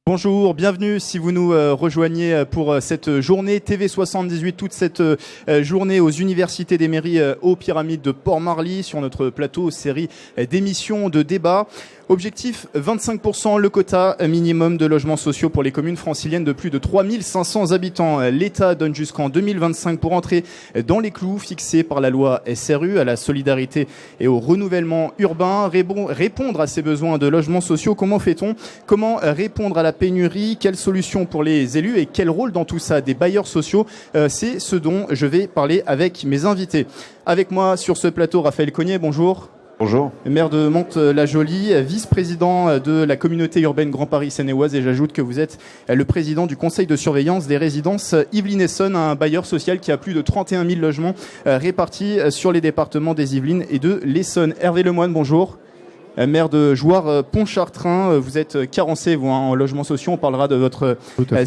Bonjour, bienvenue si vous nous rejoignez pour cette journée TV78, toute cette journée aux universités des mairies aux Pyramides de Port-Marly sur notre plateau série d'émissions de débats. Objectif 25%, le quota minimum de logements sociaux pour les communes franciliennes de plus de 3500 habitants. L'État donne jusqu'en 2025 pour entrer dans les clous fixés par la loi SRU à la solidarité et au renouvellement urbain. Répondre à ces besoins de logements sociaux, comment fait-on? Comment répondre à la pénurie? Quelles solutions pour les élus et quel rôle dans tout ça des bailleurs sociaux? C'est ce dont je vais parler avec mes invités. Avec moi sur ce plateau, Raphaël Cognet, bonjour. Bonjour. Maire de Mantes-la-Jolie, vice-président de la communauté urbaine Grand Paris Seine-et-Oise, et j'ajoute que vous êtes le président du conseil de surveillance des résidences Yvelines Essonne, un bailleur social qui a plus de 31 000 logements répartis sur les départements des Yvelines et de l'Essonne. Hervé Lemoine, bonjour. Maire de Jouarre-Pontchartrain, vous êtes carencé vous, en logements sociaux, on parlera de votre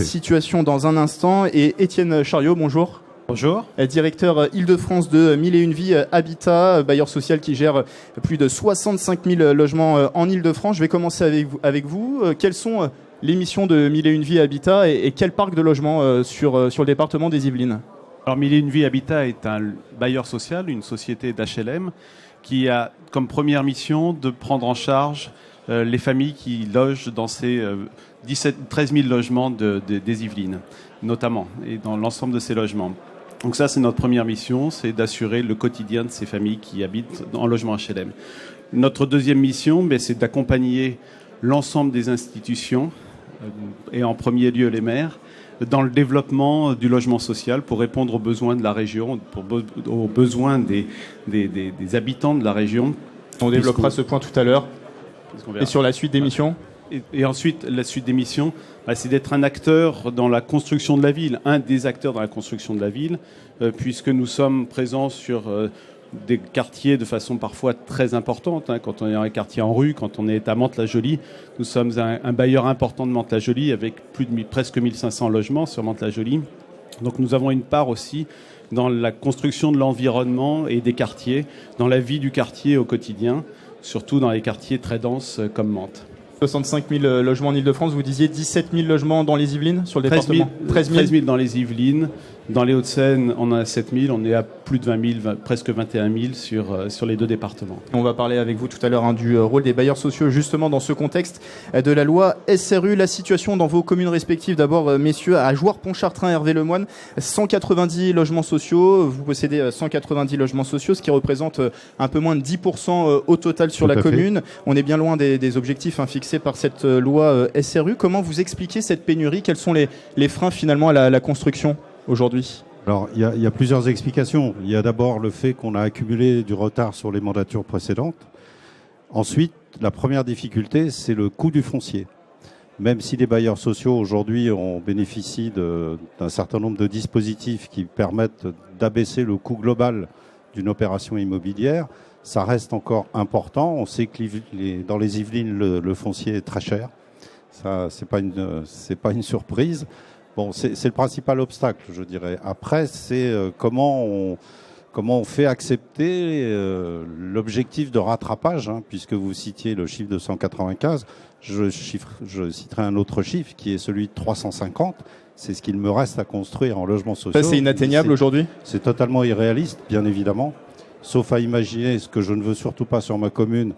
situation dans un instant. Et Étienne Chariot, bonjour. Bonjour. Directeur Île-de-France de 1001 Vie Habitat, bailleur social qui gère plus de 65 000 logements en Île-de-France. Je vais commencer avec vous. Quelles sont les missions de 1001 Vie Habitat et quel parc de logements sur le département des Yvelines? Alors 1001 Vie Habitat est un bailleur social, une société d'HLM qui a comme première mission de prendre en charge les familles qui logent dans ces 13 000 logements des Yvelines, notamment, et dans l'ensemble de ces logements. Donc ça, c'est notre première mission, c'est d'assurer le quotidien de ces familles qui habitent en logement HLM. Notre deuxième mission, c'est d'accompagner l'ensemble des institutions, et en premier lieu les maires, dans le développement du logement social pour répondre aux besoins de la région, aux besoins des habitants de la région. On développera ce point tout à l'heure. Et sur la suite des missions ? Et ensuite, la suite des missions, c'est d'être un acteur dans la construction de la ville, un des acteurs dans la construction de la ville, puisque nous sommes présents sur des quartiers de façon parfois très importante. Quand on est dans un quartier en rue, quand on est à Mantes-la-Jolie, nous sommes un bailleur important de Mantes-la-Jolie avec presque 1500 logements sur Mantes-la-Jolie. Donc nous avons une part aussi dans la construction de l'environnement et des quartiers, dans la vie du quartier au quotidien, surtout dans les quartiers très denses comme Mantes. 65 000 logements en Île-de-France, vous disiez 17 000 logements dans les Yvelines sur le département. 13 000 dans les Yvelines. Dans les Hauts-de-Seine, on a 7 000. On est à plus de 20 000, presque 21 000 sur les deux départements. On va parler avec vous tout à l'heure du rôle des bailleurs sociaux justement dans ce contexte de la loi SRU. La situation dans vos communes respectives, d'abord messieurs, à Jouarre-Pontchartrain, Hervé Lemoine, 190 logements sociaux. Vous possédez 190 logements sociaux, ce qui représente un peu moins de 10% au total sur la commune. On est bien loin des objectifs fixés par cette loi SRU. Comment vous expliquez cette pénurie? Quels sont les freins finalement à la construction aujourd'hui? Alors, il y a plusieurs explications. Il y a d'abord le fait qu'on a accumulé du retard sur les mandatures précédentes. Ensuite, la première difficulté, c'est le coût du foncier. Même si les bailleurs sociaux aujourd'hui bénéficient d'un certain nombre de dispositifs qui permettent d'abaisser le coût global d'une opération immobilière, ça reste encore important. On sait que dans les Yvelines, le foncier est très cher. Ça, c'est pas une surprise. Bon, c'est le principal obstacle, je dirais. Après, c'est comment on fait accepter l'objectif de rattrapage, puisque vous citiez le chiffre de 195. Je citerai un autre chiffre qui est celui de 350. C'est ce qu'il me reste à construire en logements sociaux. Ça, c'est inatteignable aujourd'hui ? C'est totalement irréaliste, bien évidemment. Sauf à imaginer, ce que je ne veux surtout pas sur ma commune,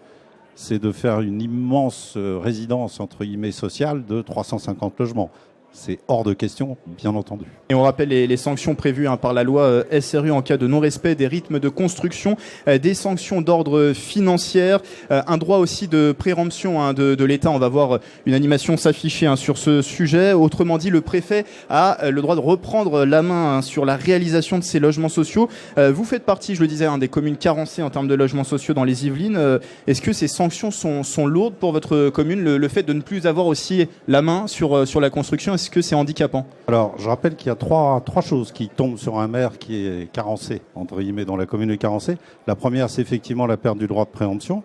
c'est de faire une immense résidence, entre guillemets, sociale de 350 logements. C'est hors de question, bien entendu. Et on rappelle les sanctions prévues par la loi SRU en cas de non-respect des rythmes de construction, des sanctions d'ordre financier, un droit aussi de préemption de l'État. On va voir une animation s'afficher sur ce sujet. Autrement dit, le préfet a le droit de reprendre la main sur la réalisation de ces logements sociaux. Vous faites partie, je le disais, des communes carencées en termes de logements sociaux dans les Yvelines. Est-ce que ces sanctions sont lourdes pour votre commune, le fait de ne plus avoir aussi la main sur la construction? Est-ce que c'est handicapant? Alors, je rappelle qu'il y a trois choses qui tombent sur un maire qui est carencé, entre guillemets, dont la commune est carencée. La première, c'est effectivement la perte du droit de préemption.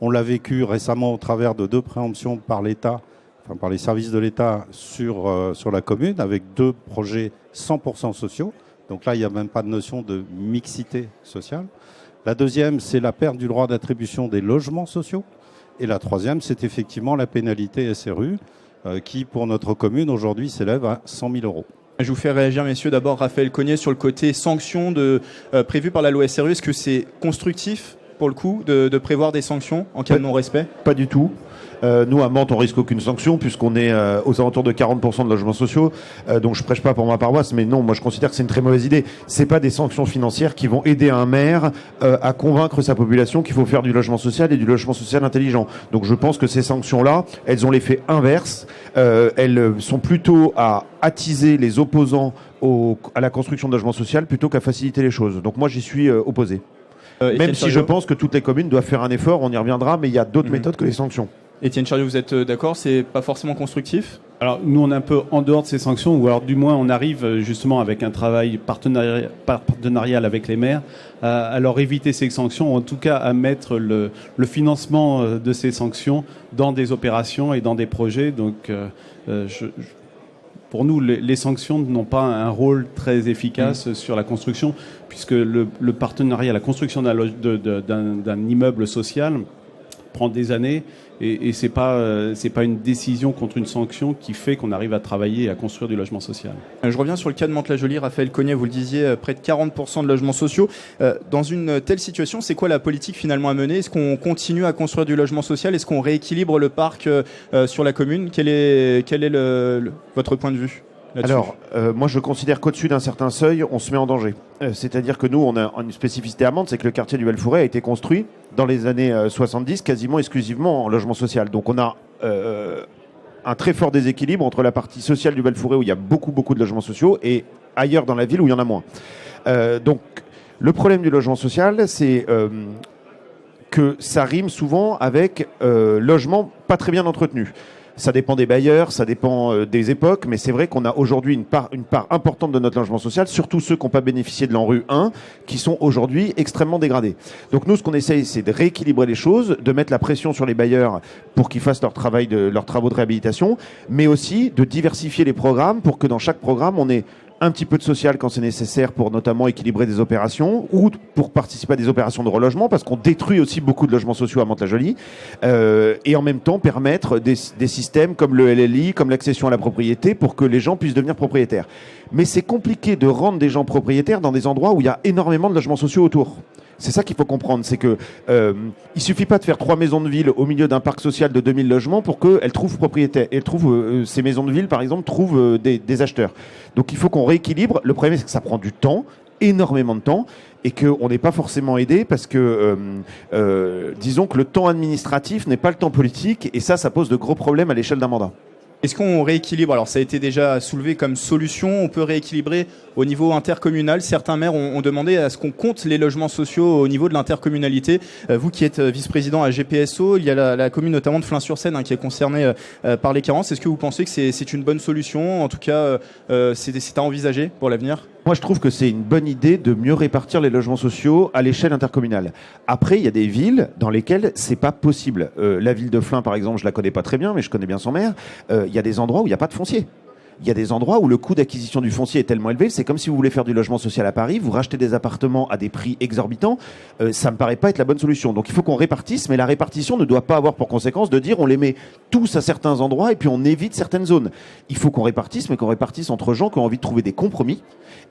On l'a vécu récemment au travers de 2 préemptions par l'État par les services de l'État sur la commune, avec 2 projets 100% sociaux. Donc là, il n'y a même pas de notion de mixité sociale. La deuxième, c'est la perte du droit d'attribution des logements sociaux. Et la troisième, c'est effectivement la pénalité SRU, qui, pour notre commune, aujourd'hui, s'élève à 100 000 euros. Je vous fais réagir, messieurs. D'abord, Raphaël Cognet, sur le côté sanctions prévues par la loi SRU. Est-ce que c'est constructif, pour le coup, de prévoir des sanctions en cas de non-respect ? Pas du tout. Nous, à Mantes, on risque aucune sanction puisqu'on est aux alentours de 40% de logements sociaux. Donc, je prêche pas pour ma paroisse, mais non, moi, je considère que c'est une très mauvaise idée. C'est pas des sanctions financières qui vont aider un maire à convaincre sa population qu'il faut faire du logement social et du logement social intelligent. Donc, je pense que ces sanctions-là, elles ont l'effet inverse. Elles sont plutôt à attiser les opposants à la construction de logements sociaux plutôt qu'à faciliter les choses. Donc, moi, j'y suis opposé. Même si je pense que toutes les communes doivent faire un effort, on y reviendra, mais il y a d'autres méthodes que les sanctions. Étienne Chariot, vous êtes d'accord ? C'est pas forcément constructif ? Alors nous, on est un peu en dehors de ces sanctions, ou alors du moins on arrive justement avec un travail partenarial avec les maires à leur éviter ces sanctions, ou en tout cas à mettre le financement de ces sanctions dans des opérations et dans des projets. Donc pour nous, les sanctions n'ont pas un rôle très efficace sur la construction, puisque le partenariat, la construction d'un immeuble social prend des années et c'est pas une décision contre une sanction qui fait qu'on arrive à travailler et à construire du logement social. Je reviens sur le cas de Mantes-la-Jolie. Raphaël Cognet, vous le disiez, près de 40% de logements sociaux. Dans une telle situation, c'est quoi la politique finalement à mener ? Est-ce qu'on continue à construire du logement social ? Est-ce qu'on rééquilibre le parc sur la commune ? Quel est votre point de vue ? Alors, moi je considère qu'au-dessus d'un certain seuil, on se met en danger. C'est-à-dire que nous, on a une spécificité à Mantes, c'est que le quartier du Val-Fouret a été construit dans les années 70 quasiment exclusivement en logement social. Donc on a un très fort déséquilibre entre la partie sociale du Val-Fouret où il y a beaucoup de logements sociaux et ailleurs dans la ville où il y en a moins. Donc le problème du logement social, c'est que ça rime souvent avec logement pas très bien entretenu. Ça dépend des bailleurs, ça dépend des époques, mais c'est vrai qu'on a aujourd'hui une part importante de notre logement social, surtout ceux qui n'ont pas bénéficié de l'ANRU 1, qui sont aujourd'hui extrêmement dégradés. Donc nous, ce qu'on essaye, c'est de rééquilibrer les choses, de mettre la pression sur les bailleurs pour qu'ils fassent leurs travaux de réhabilitation, mais aussi de diversifier les programmes pour que dans chaque programme, on ait un petit peu de social quand c'est nécessaire pour notamment équilibrer des opérations ou pour participer à des opérations de relogement parce qu'on détruit aussi beaucoup de logements sociaux à Mantes-la-Jolie et en même temps permettre des systèmes comme le LLI, comme l'accession à la propriété pour que les gens puissent devenir propriétaires. Mais c'est compliqué de rendre des gens propriétaires dans des endroits où il y a énormément de logements sociaux autour. C'est ça qu'il faut comprendre, c'est que il suffit pas de faire 3 maisons de ville au milieu d'un parc social de 2000 logements pour qu'elles trouvent propriétaires. Elles trouvent ces maisons de ville, par exemple, trouvent des acheteurs. Donc il faut qu'on rééquilibre. Le problème, c'est que ça prend du temps, énormément de temps, et qu'on n'est pas forcément aidé parce que, disons que le temps administratif n'est pas le temps politique, et ça pose de gros problèmes à l'échelle d'un mandat. Est-ce qu'on rééquilibre ? Alors ça a été déjà soulevé comme solution, on peut rééquilibrer au niveau intercommunal. Certains maires ont demandé à ce qu'on compte les logements sociaux au niveau de l'intercommunalité. Vous qui êtes vice-président à GPSO, il y a la commune notamment de Flins-sur-Seine qui est concernée par les carences. Est-ce que vous pensez que c'est une bonne solution ? En tout cas, c'est à envisager pour l'avenir ? Moi, je trouve que c'est une bonne idée de mieux répartir les logements sociaux à l'échelle intercommunale. Après, il y a des villes dans lesquelles c'est pas possible. La ville de Flins, par exemple, je la connais pas très bien, mais je connais bien son maire. Il y a des endroits où il n'y a pas de foncier. Il y a des endroits où le coût d'acquisition du foncier est tellement élevé, c'est comme si vous voulez faire du logement social à Paris, vous rachetez des appartements à des prix exorbitants, ça me paraît pas être la bonne solution. Donc il faut qu'on répartisse, mais la répartition ne doit pas avoir pour conséquence de dire on les met tous à certains endroits et puis on évite certaines zones. Il faut qu'on répartisse, mais qu'on répartisse entre gens qui ont envie de trouver des compromis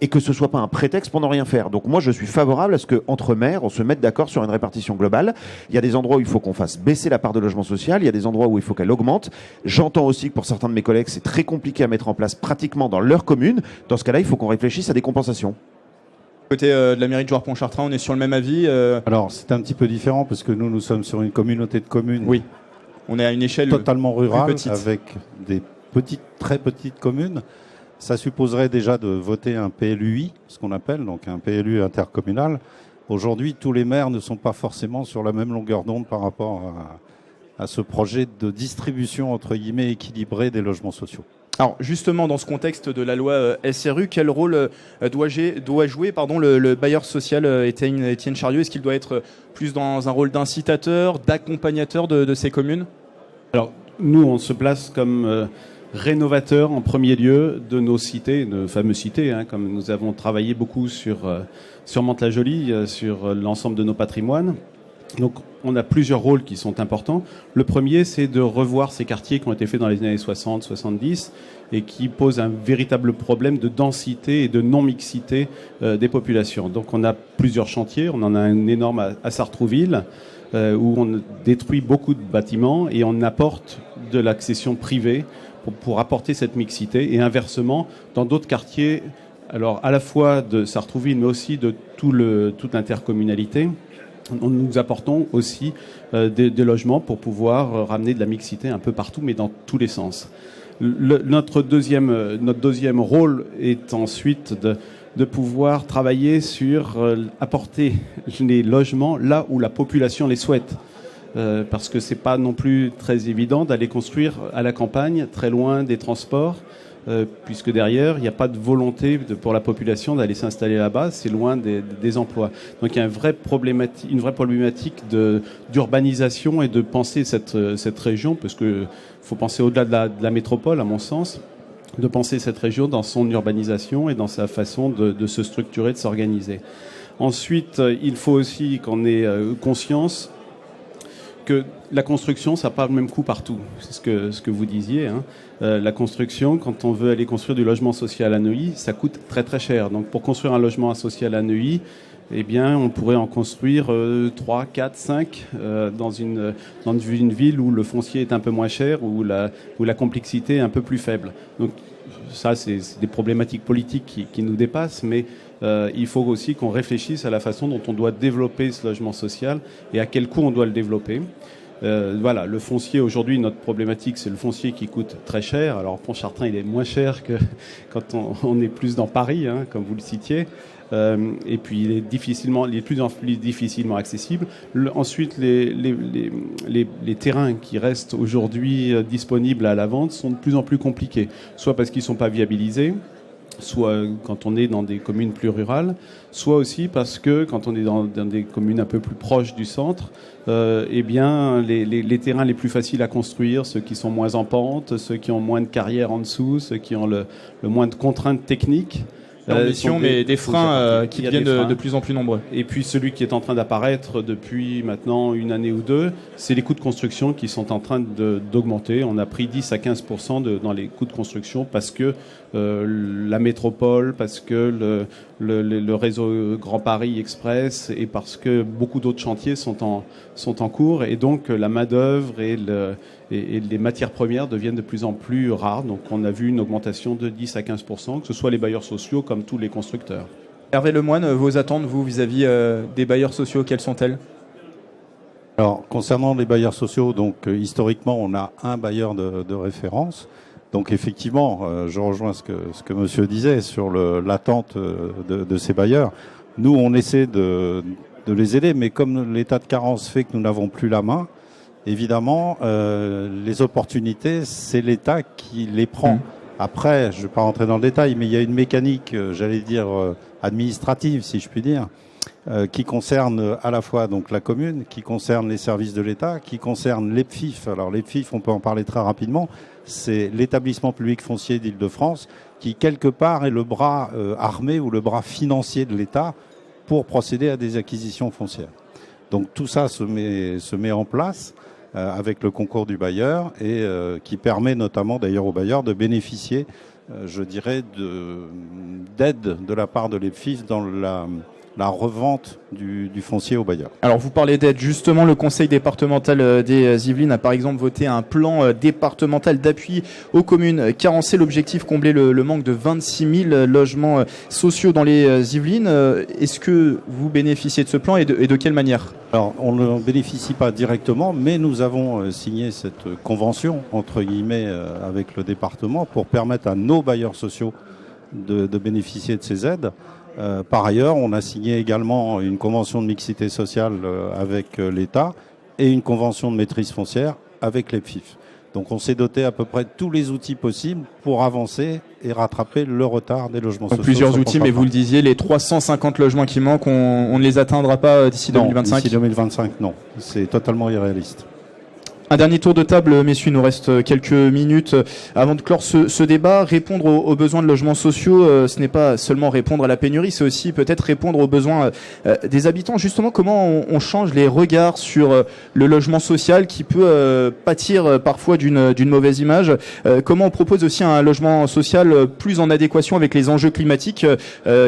et que ce soit pas un prétexte pour ne rien faire. Donc moi je suis favorable à ce qu'entre maires on se mette d'accord sur une répartition globale. Il y a des endroits où il faut qu'on fasse baisser la part de logement social, il y a des endroits où il faut qu'elle augmente. J'entends aussi que pour certains de mes collègues c'est très compliqué à mettre en place pratiquement dans leur commune. Dans ce cas-là, il faut qu'on réfléchisse à des compensations. Côté de la mairie de Jouarre-Pontchartrain, on est sur le même avis Alors, c'est un petit peu différent parce que nous sommes sur une communauté de communes. Oui, on est à une échelle totalement rurale petite. Avec des très petites communes. Ça supposerait déjà de voter un PLUI, ce qu'on appelle, donc un PLU intercommunal. Aujourd'hui, tous les maires ne sont pas forcément sur la même longueur d'onde par rapport à ce projet de distribution, entre guillemets, équilibrée des logements sociaux. Alors justement, dans ce contexte de la loi SRU, quel rôle doit jouer le bailleur social Étienne Chariot ? Est-ce qu'il doit être plus dans un rôle d'incitateur, d'accompagnateur de ces communes ? Alors, nous, on se place comme rénovateur en premier lieu de nos cités, de fameuses cités, comme nous avons travaillé beaucoup sur Mantes-la-Jolie, sur l'ensemble de nos patrimoines. Donc on a plusieurs rôles qui sont importants. Le premier, c'est de revoir ces quartiers qui ont été faits dans les années 60-70 et qui posent un véritable problème de densité et de non-mixité des populations. Donc on a plusieurs chantiers. On en a un énorme à Sartrouville où on détruit beaucoup de bâtiments et on apporte de l'accession privée pour apporter cette mixité. Et inversement, dans d'autres quartiers, alors à la fois de Sartrouville mais aussi de toute l'intercommunalité, nous apportons aussi des logements pour pouvoir ramener de la mixité un peu partout, mais dans tous les sens. Notre deuxième rôle est ensuite de pouvoir travailler sur apporter les logements là où la population les souhaite. Parce que c'est pas non plus très évident d'aller construire à la campagne, très loin des transports, puisque derrière, il n'y a pas de volonté pour la population d'aller s'installer là-bas, c'est loin des emplois. Donc il y a une vraie problématique d'urbanisation et de penser cette région, parce qu'il faut penser au-delà de la métropole, à mon sens, de penser cette région dans son urbanisation et dans sa façon de se structurer, de s'organiser. Ensuite, il faut aussi qu'on ait conscience que la construction, ça n'a pas le même coût partout. C'est ce que vous disiez. La construction, quand on veut aller construire du logement social à Neuilly, ça coûte très très cher. Donc pour construire un logement social à Neuilly, eh bien, on pourrait en construire 3, 4, 5 dans une ville où le foncier est un peu moins cher, où la complexité est un peu plus faible. Donc ça, c'est des problématiques politiques qui nous dépassent, mais il faut aussi qu'on réfléchisse à la façon dont on doit développer ce logement social et à quel coût on doit le développer. Voilà, le foncier aujourd'hui, notre problématique, c'est le foncier qui coûte très cher. Alors Pontchartrain, il est moins cher que quand on est plus dans Paris, comme vous le citiez. Et puis il est de plus en plus difficilement accessible. Ensuite, les terrains qui restent aujourd'hui disponibles à la vente sont de plus en plus compliqués, soit parce qu'ils ne sont pas viabilisés, soit quand on est dans des communes plus rurales, soit aussi parce que quand on est dans des communes un peu plus proches du centre, eh bien les terrains les plus faciles à construire, ceux qui sont moins en pente, ceux qui ont moins de carrières en dessous, ceux qui ont le moins de contraintes techniques, mais des freins qui deviennent de plus en plus nombreux. Et puis celui qui est en train d'apparaître depuis maintenant une année ou deux, c'est les coûts de construction qui sont en train d'augmenter. On a pris 10 à 15% dans les coûts de construction parce que la métropole, parce que le réseau Grand Paris Express et parce que beaucoup d'autres chantiers sont en cours, et donc la main-d'œuvre et les matières premières deviennent de plus en plus rares. Donc on a vu une augmentation de 10 à 15%, que ce soit les bailleurs sociaux comme tous les constructeurs. Hervé Lemoine, vos attentes, vous, vis-à-vis des bailleurs sociaux, quelles sont-elles ? Alors, concernant les bailleurs sociaux, donc historiquement, on a un bailleur de référence. Donc effectivement, je rejoins ce que monsieur disait sur l'attente de ces bailleurs. Nous, on essaie de les aider, mais comme l'état de carence fait que nous n'avons plus la main, évidemment, les opportunités, c'est l'État qui les prend. Après, je ne vais pas rentrer dans le détail, mais il y a une mécanique, j'allais dire, administrative, si je puis dire, qui concerne à la fois donc la commune, qui concerne les services de l'État, qui concerne l'EPFIF. Alors l'EPFIF, on peut en parler très rapidement, c'est l'établissement public foncier d'Île-de-France, qui quelque part est le bras armé ou le bras financier de l'État pour procéder à des acquisitions foncières. Donc tout ça se met en place avec le concours du bailleur et qui permet notamment d'ailleurs aux bailleurs de bénéficier, je dirais, d'aide de la part de l'EPFIF dans la revente du foncier aux bailleurs. Alors vous parlez d'aide, justement le conseil départemental des Yvelines a par exemple voté un plan départemental d'appui aux communes carencées. L'objectif, combler le manque de 26 000 logements sociaux dans les Yvelines. Est-ce que vous bénéficiez de ce plan et de quelle manière ? Alors on ne bénéficie pas directement, mais nous avons signé cette convention entre guillemets avec le département pour permettre à nos bailleurs sociaux de bénéficier de ces aides. Par ailleurs, on a signé également une convention de mixité sociale avec l'État et une convention de maîtrise foncière avec l'EPFIF. Donc on s'est doté à peu près de tous les outils possibles pour avancer et rattraper le retard des logements sociaux. Plusieurs outils, mais vous le disiez, les 350 logements qui manquent, on ne les atteindra pas d'ici 2025 ? D'ici 2025, non. C'est totalement irréaliste. Un dernier tour de table, messieurs, il nous reste quelques minutes avant de clore ce débat. Répondre aux besoins de logements sociaux, ce n'est pas seulement répondre à la pénurie, c'est aussi peut-être répondre aux besoins des habitants. Justement, comment on change les regards sur le logement social qui peut pâtir parfois d'une mauvaise image. Comment on propose aussi un logement social plus en adéquation avec les enjeux climatiques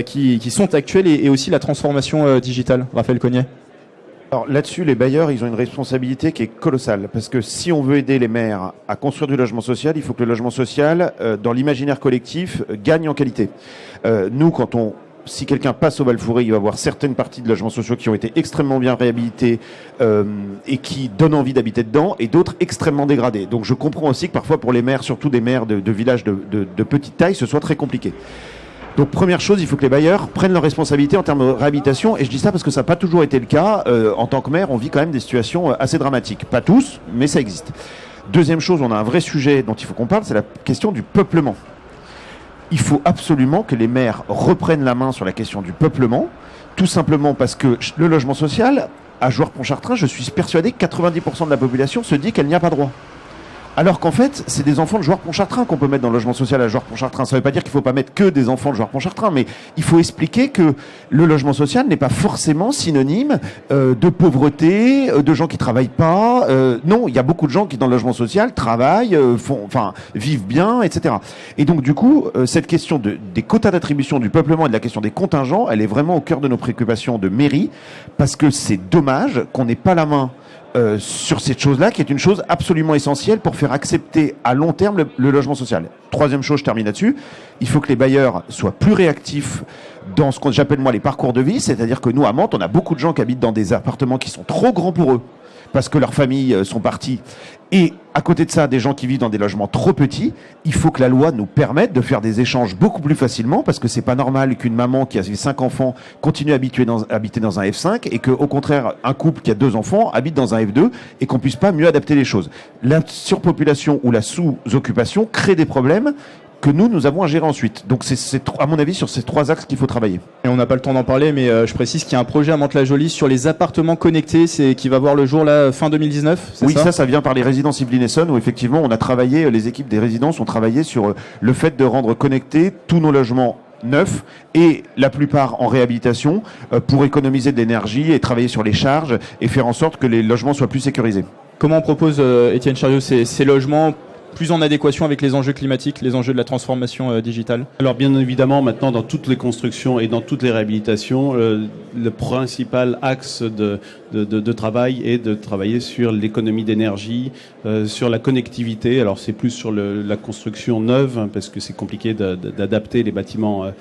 qui sont actuels et aussi la transformation digitale. Raphaël Cognet. Alors là-dessus, les bailleurs, ils ont une responsabilité qui est colossale. Parce que si on veut aider les maires à construire du logement social, il faut que le logement social, dans l'imaginaire collectif, gagne en qualité. Nous, si quelqu'un passe au Val-Fouré, il va voir certaines parties de logements sociaux qui ont été extrêmement bien réhabilités et qui donnent envie d'habiter dedans, et d'autres extrêmement dégradés. Donc je comprends aussi que parfois pour les maires, surtout des maires de villages de petite taille, ce soit très compliqué. Donc première chose, il faut que les bailleurs prennent leurs responsabilités en termes de réhabilitation, et je dis ça parce que ça n'a pas toujours été le cas. En tant que maire, on vit quand même des situations assez dramatiques. Pas tous, mais ça existe. Deuxième chose, on a un vrai sujet dont il faut qu'on parle, c'est la question du peuplement. Il faut absolument que les maires reprennent la main sur la question du peuplement, tout simplement parce que le logement social, à Jouarre-Pontchartrain, je suis persuadé que 90% de la population se dit qu'elle n'y a pas droit. Alors qu'en fait, c'est des enfants de Jouarre-Pontchartrain qu'on peut mettre dans le logement social à Jouarre-Pontchartrain. Ça ne veut pas dire qu'il ne faut pas mettre que des enfants de Jouarre-Pontchartrain, mais il faut expliquer que le logement social n'est pas forcément synonyme de pauvreté, de gens qui travaillent pas. Non, il y a beaucoup de gens qui dans le logement social travaillent, vivent bien, etc. Et donc du coup, cette question des quotas d'attribution du peuplement et de la question des contingents, elle est vraiment au cœur de nos préoccupations de mairie, parce que c'est dommage qu'on n'ait pas la main sur cette chose-là, qui est une chose absolument essentielle pour faire accepter à long terme le logement social. Troisième chose, je termine là-dessus, il faut que les bailleurs soient plus réactifs dans ce que j'appelle moi les parcours de vie, c'est-à-dire que nous, à Mantes, on a beaucoup de gens qui habitent dans des appartements qui sont trop grands pour eux, parce que leurs familles sont parties. Et à côté de ça, des gens qui vivent dans des logements trop petits, il faut que la loi nous permette de faire des échanges beaucoup plus facilement, parce que c'est pas normal qu'une maman qui a 5 enfants continue à habiter dans un F5 et que, au contraire, un couple qui a 2 enfants habite dans un F2 et qu'on puisse pas mieux adapter les choses. La surpopulation ou la sous-occupation crée des problèmes que nous avons à gérer ensuite. Donc c'est à mon avis sur ces 3 axes qu'il faut travailler. Et on n'a pas le temps d'en parler, mais je précise qu'il y a un projet à Mantes-la-Jolie sur les appartements connectés, qui va voir le jour là fin 2019. Oui, ça vient par les résidences Yvelines Essonne, où effectivement on a travaillé, les équipes des résidences ont travaillé sur le fait de rendre connectés tous nos logements neufs et la plupart en réhabilitation pour économiser de l'énergie et travailler sur les charges et faire en sorte que les logements soient plus sécurisés. Comment on propose, Étienne Chariot, ces logements plus en adéquation avec les enjeux climatiques, les enjeux de la transformation digitale? Alors bien évidemment, maintenant dans toutes les constructions et dans toutes les réhabilitations, le principal axe de travail est de travailler sur l'économie d'énergie, sur la connectivité. Alors c'est plus sur la construction neuve, hein, parce que c'est compliqué d'adapter les bâtiments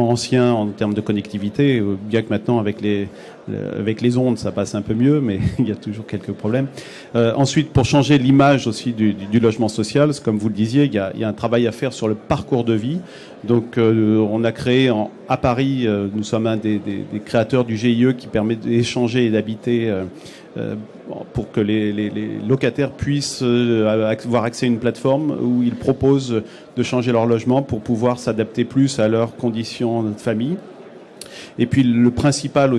anciens en termes de connectivité, bien que maintenant avec les ondes ça passe un peu mieux, mais il y a toujours quelques problèmes. Ensuite, pour changer l'image aussi du logement social, comme vous le disiez, il y a un travail à faire sur le parcours de vie. Donc on a créé à Paris, nous sommes un des créateurs du GIE qui permet d'échanger et d'habiter pour que les locataires puissent avoir accès à une plateforme où ils proposent de changer leur logement pour pouvoir s'adapter plus à leurs conditions de famille. Et puis le principal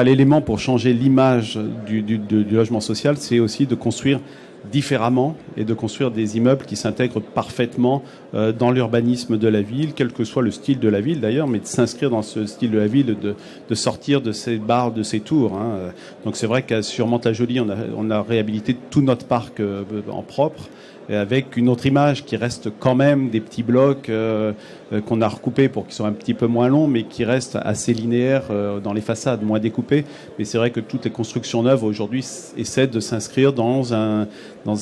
élément pour changer l'image du logement social, c'est aussi de construire différemment et de construire des immeubles qui s'intègrent parfaitement dans l'urbanisme de la ville, quel que soit le style de la ville d'ailleurs, mais de s'inscrire dans ce style de la ville, de sortir de ces bars, de ces tours. Hein. Donc c'est vrai qu'à sur Mantes-la-Jolie, on a réhabilité tout notre parc en propre, avec une autre image qui reste quand même des petits blocs qu'on a recoupés pour qu'ils soient un petit peu moins longs, mais qui restent assez linéaires dans les façades, moins découpés. Mais c'est vrai que toutes les constructions neuves aujourd'hui essaient de s'inscrire dans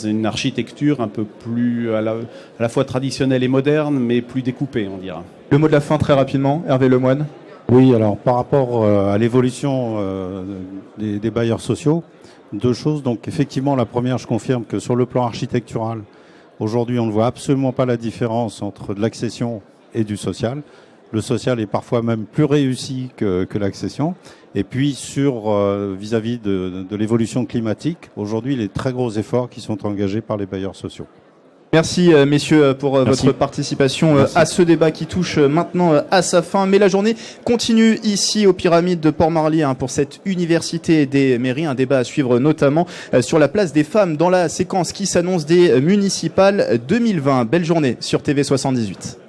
une architecture un peu plus à la fois traditionnelle et moderne, mais plus découpée, on dira. Le mot de la fin très rapidement, Hervé Lemoine. Oui, alors par rapport à l'évolution des bailleurs sociaux, 2 choses. Donc effectivement, la première, je confirme que sur le plan architectural, aujourd'hui, on ne voit absolument pas la différence entre de l'accession et du social. Le social est parfois même plus réussi que l'accession. Et puis sur vis-à-vis de l'évolution climatique, aujourd'hui, les très gros efforts qui sont engagés par les bailleurs sociaux. Merci messieurs pour votre participation à ce débat qui touche maintenant à sa fin. Mais la journée continue ici aux Pyramides de Port-Marly pour cette université des mairies. Un débat à suivre notamment sur la place des femmes dans la séquence qui s'annonce des municipales 2020. Belle journée sur TV78.